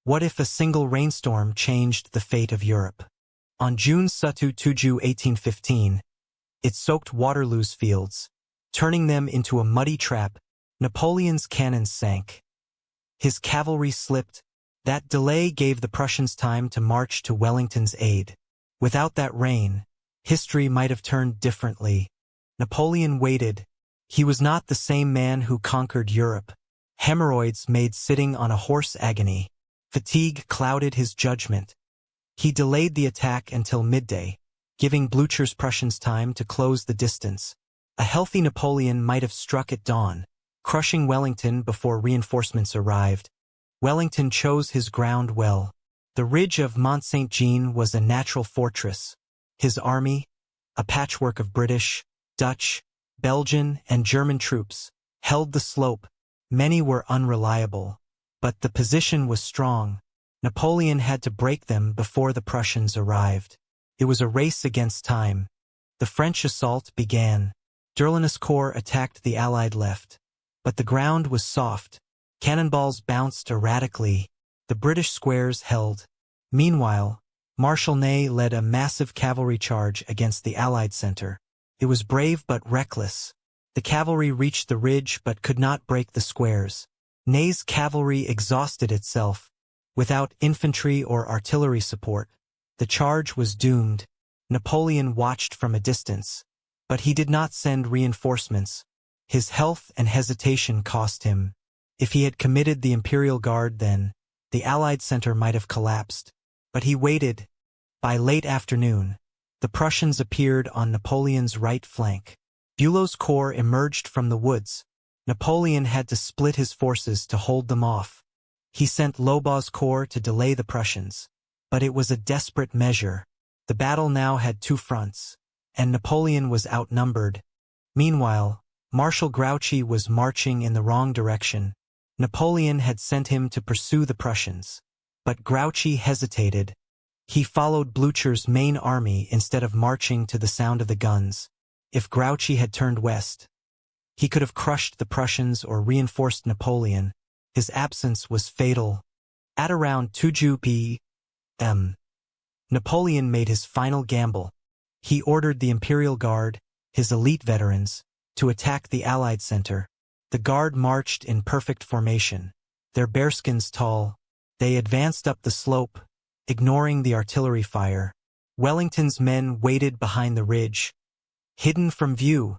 What if a single rainstorm changed the fate of Europe? On June 2, 1815, it soaked Waterloo's fields, turning them into a muddy trap. Napoleon's cannons sank. His cavalry slipped. That delay gave the Prussians time to march to Wellington's aid. Without that rain, history might have turned differently. Napoleon waited. He was not the same man who conquered Europe. Hemorrhoids made sitting on a horse agony. Fatigue clouded his judgment. He delayed the attack until midday, giving Blücher's Prussians time to close the distance. A healthy Napoleon might have struck at dawn, crushing Wellington before reinforcements arrived. Wellington chose his ground well. The ridge of Mont Saint-Jean was a natural fortress. His army, a patchwork of British, Dutch, Belgian, and German troops, held the slope. Many were unreliable, but the position was strong. Napoleon had to break them before the Prussians arrived. It was a race against time. The French assault began. Durlinus Corps attacked the Allied left. But the ground was soft. Cannonballs bounced erratically. The British squares held. Meanwhile, Marshal Ney led a massive cavalry charge against the Allied center. It was brave but reckless. The cavalry reached the ridge but could not break the squares. Ney's cavalry exhausted itself. Without infantry or artillery support, the charge was doomed. Napoleon watched from a distance, but he did not send reinforcements. His health and hesitation cost him. If he had committed the Imperial Guard then, the Allied center might have collapsed. But he waited. By late afternoon, the Prussians appeared on Napoleon's right flank. Bülow's corps emerged from the woods. Napoleon had to split his forces to hold them off. He sent Lobau's corps to delay the Prussians. But it was a desperate measure. The battle now had two fronts, and Napoleon was outnumbered. Meanwhile, Marshal Grouchy was marching in the wrong direction. Napoleon had sent him to pursue the Prussians. But Grouchy hesitated. He followed Blücher's main army instead of marching to the sound of the guns. If Grouchy had turned west, he could have crushed the Prussians or reinforced Napoleon. His absence was fatal. At around 2 p.m., Napoleon made his final gamble. He ordered the Imperial Guard, his elite veterans, to attack the Allied center. The Guard marched in perfect formation, their bearskins tall. They advanced up the slope, ignoring the artillery fire. Wellington's men waited behind the ridge. Hidden from view,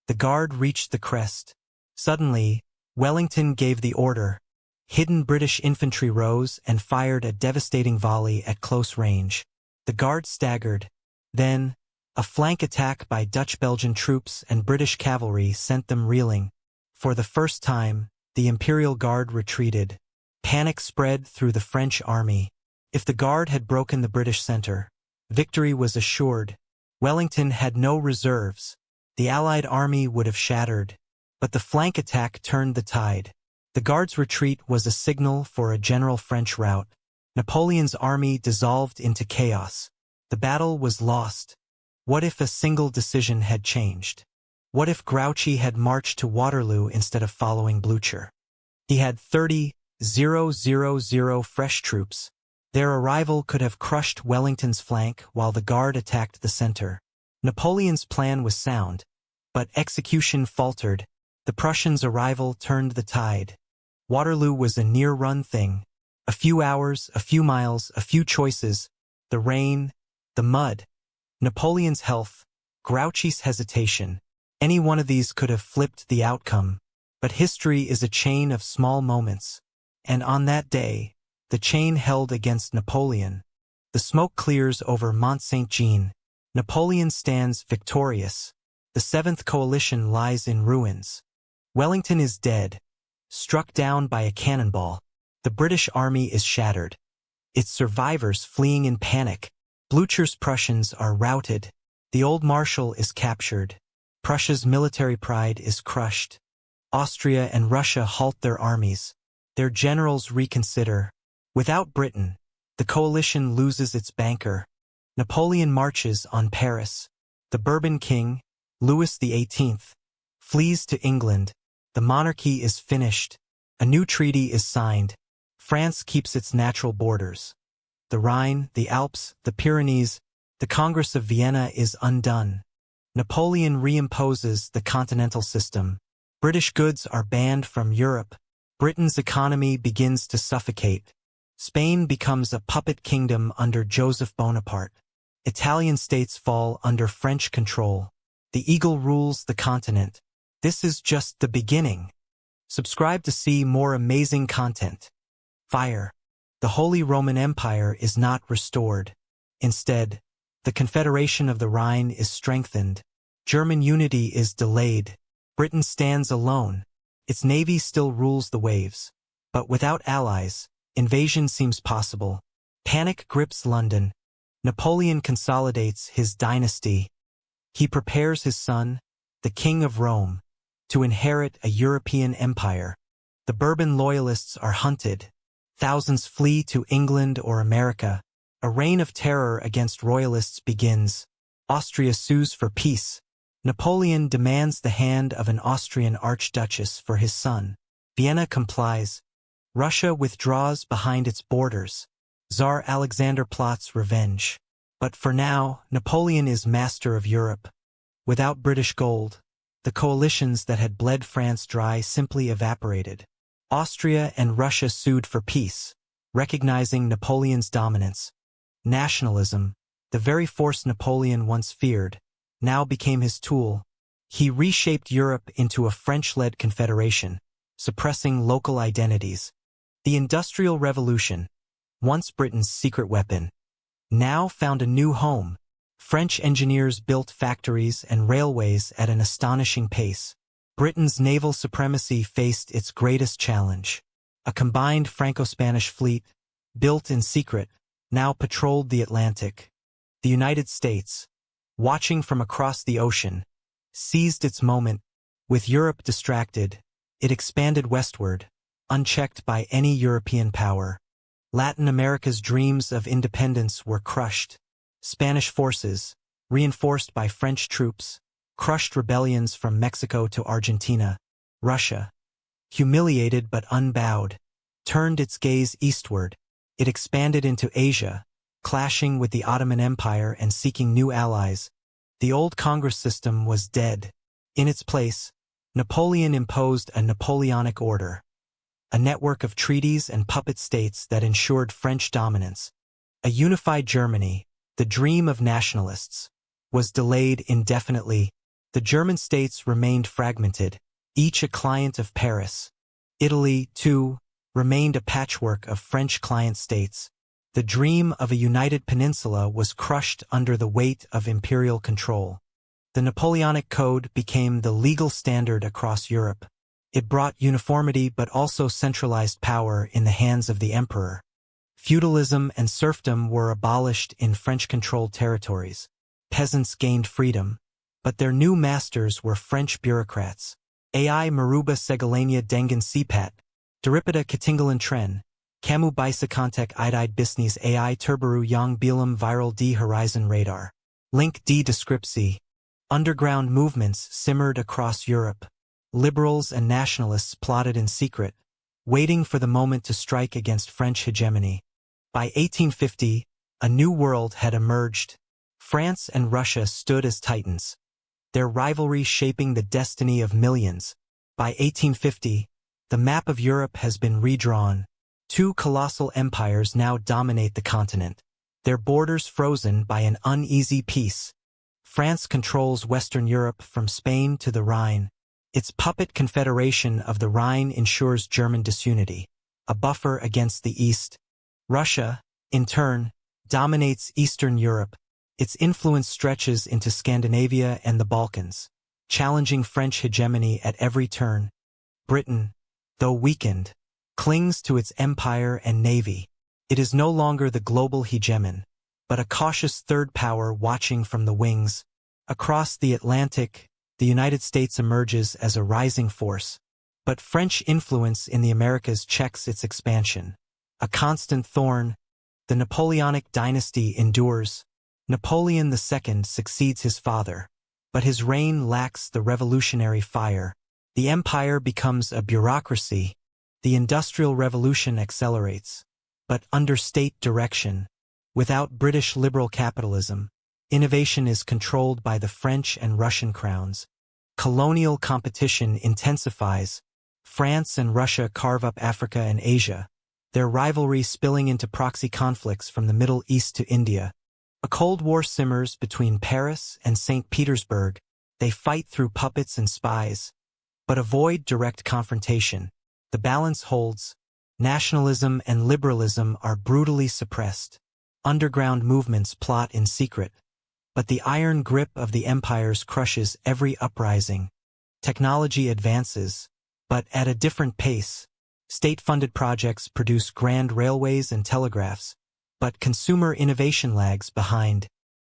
the Guard reached the crest. Suddenly, Wellington gave the order. Hidden British infantry rose and fired a devastating volley at close range. The Guard staggered. Then, a flank attack by Dutch-Belgian troops and British cavalry sent them reeling. For the first time, the Imperial Guard retreated. Panic spread through the French army. If the Guard had broken the British center, victory was assured. Wellington had no reserves. The Allied army would have shattered. But the flank attack turned the tide. The Guard's retreat was a signal for a general French rout. Napoleon's army dissolved into chaos. The battle was lost. What if a single decision had changed? What if Grouchy had marched to Waterloo instead of following Blücher? He had 30,000 fresh troops. Their arrival could have crushed Wellington's flank while the Guard attacked the center. Napoleon's plan was sound, but execution faltered. The Prussians' arrival turned the tide. Waterloo was a near-run thing. A few hours, a few miles, a few choices. The rain, the mud, Napoleon's health, Grouchy's hesitation. Any one of these could have flipped the outcome. But history is a chain of small moments. And on that day, the chain held against Napoleon. The smoke clears over Mont Saint-Jean. Napoleon stands victorious. The Seventh Coalition lies in ruins. Wellington is dead, struck down by a cannonball. The British army is shattered, its survivors fleeing in panic. Blücher's Prussians are routed. The old marshal is captured. Prussia's military pride is crushed. Austria and Russia halt their armies. Their generals reconsider. Without Britain, the coalition loses its banker. Napoleon marches on Paris. The Bourbon king, Louis XVIII, flees to England. The monarchy is finished. A new treaty is signed. France keeps its natural borders. The Rhine, the Alps, the Pyrenees, the Congress of Vienna is undone. Napoleon reimposes the continental system. British goods are banned from Europe. Britain's economy begins to suffocate. Spain becomes a puppet kingdom under Joseph Bonaparte. Italian states fall under French control. The eagle rules the continent. This is just the beginning. Subscribe to see more amazing content. Fire. The Holy Roman Empire is not restored. Instead, the Confederation of the Rhine is strengthened. German unity is delayed. Britain stands alone. Its navy still rules the waves. But without allies, invasion seems possible. Panic grips London. Napoleon consolidates his dynasty. He prepares his son, the King of Rome, to inherit a European empire. The Bourbon loyalists are hunted. Thousands flee to England or America. A reign of terror against royalists begins. Austria sues for peace. Napoleon demands the hand of an Austrian archduchess for his son. Vienna complies. Russia withdraws behind its borders. Tsar Alexander plots revenge. But for now, Napoleon is master of Europe. Without British gold, the coalitions that had bled France dry simply evaporated. Austria and Russia sued for peace, recognizing Napoleon's dominance. Nationalism, the very force Napoleon once feared, now became his tool. He reshaped Europe into a French-led confederation, suppressing local identities. The Industrial Revolution, once Britain's secret weapon, now found a new home. French engineers built factories and railways at an astonishing pace. Britain's naval supremacy faced its greatest challenge. A combined Franco-Spanish fleet, built in secret, now patrolled the Atlantic. The United States, watching from across the ocean, seized its moment. With Europe distracted, it expanded westward, unchecked by any European power. Latin America's dreams of independence were crushed. Spanish forces, reinforced by French troops, crushed rebellions from Mexico to Argentina. Russia, humiliated but unbowed, turned its gaze eastward. It expanded into Asia, clashing with the Ottoman Empire and seeking new allies. The old Congress system was dead. In its place, Napoleon imposed a Napoleonic order, a network of treaties and puppet states that ensured French dominance. A unified Germany, the dream of nationalists, was delayed indefinitely. The German states remained fragmented, each a client of Paris. Italy, too, remained a patchwork of French client states. The dream of a united peninsula was crushed under the weight of imperial control. The Napoleonic Code became the legal standard across Europe. It brought uniformity but also centralized power in the hands of the emperor. Feudalism and serfdom were abolished in French-controlled territories. Peasants gained freedom, but their new masters were French bureaucrats. Ai Maruba Segalania Dengan Sipat, Deripida Katinggalan Tren, Kamu Bisa Contek Idide Bisnis Ai Terbaru Yang Bilam Viral D Horizon Radar. Link D Descripsi. Underground movements simmered across Europe. Liberals and nationalists plotted in secret, waiting for the moment to strike against French hegemony. By 1850, a new world had emerged. France and Russia stood as titans, their rivalry shaping the destiny of millions. By 1850, the map of Europe has been redrawn. Two colossal empires now dominate the continent, their borders frozen by an uneasy peace. France controls Western Europe from Spain to the Rhine. Its puppet confederation of the Rhine ensures German disunity, a buffer against the East. Russia, in turn, dominates Eastern Europe. Its influence stretches into Scandinavia and the Balkans, challenging French hegemony at every turn. Britain, though weakened, clings to its empire and navy. It is no longer the global hegemon, but a cautious third power watching from the wings. Across the Atlantic, the United States emerges as a rising force, but French influence in the Americas checks its expansion. A constant thorn, the Napoleonic dynasty endures. Napoleon II succeeds his father, but his reign lacks the revolutionary fire. The empire becomes a bureaucracy, The Industrial Revolution accelerates, but under state direction. Without British liberal capitalism, innovation is controlled by the French and Russian crowns. Colonial competition intensifies. France and Russia carve up Africa and Asia, their rivalry spilling into proxy conflicts from the Middle East to India. A Cold War simmers between Paris and St. Petersburg. They fight through puppets and spies, but avoid direct confrontation. The balance holds. Nationalism and liberalism are brutally suppressed. Underground movements plot in secret, but the iron grip of the empires crushes every uprising. Technology advances, but at a different pace. State-funded projects produce grand railways and telegraphs, but consumer innovation lags behind.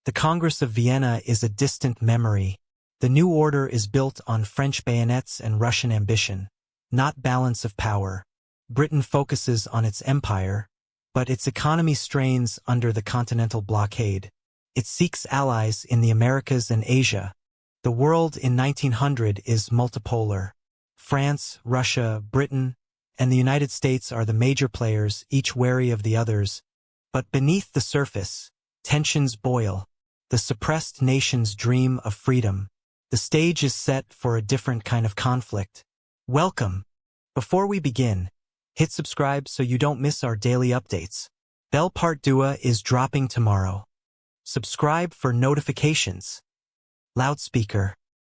The Congress of Vienna is a distant memory. The new order is built on French bayonets and Russian ambition, not balance of power. Britain focuses on its empire, but its economy strains under the continental blockade. It seeks allies in the Americas and Asia. The world in 1900 is multipolar. France, Russia, Britain, and the United States are the major players, each wary of the others. But beneath the surface, tensions boil. The suppressed nations dream of freedom. The stage is set for a different kind of conflict. Welcome. Before we begin, hit subscribe so you don't miss our daily updates. Bell Part 2 is dropping tomorrow. Subscribe for notifications. Loudspeaker.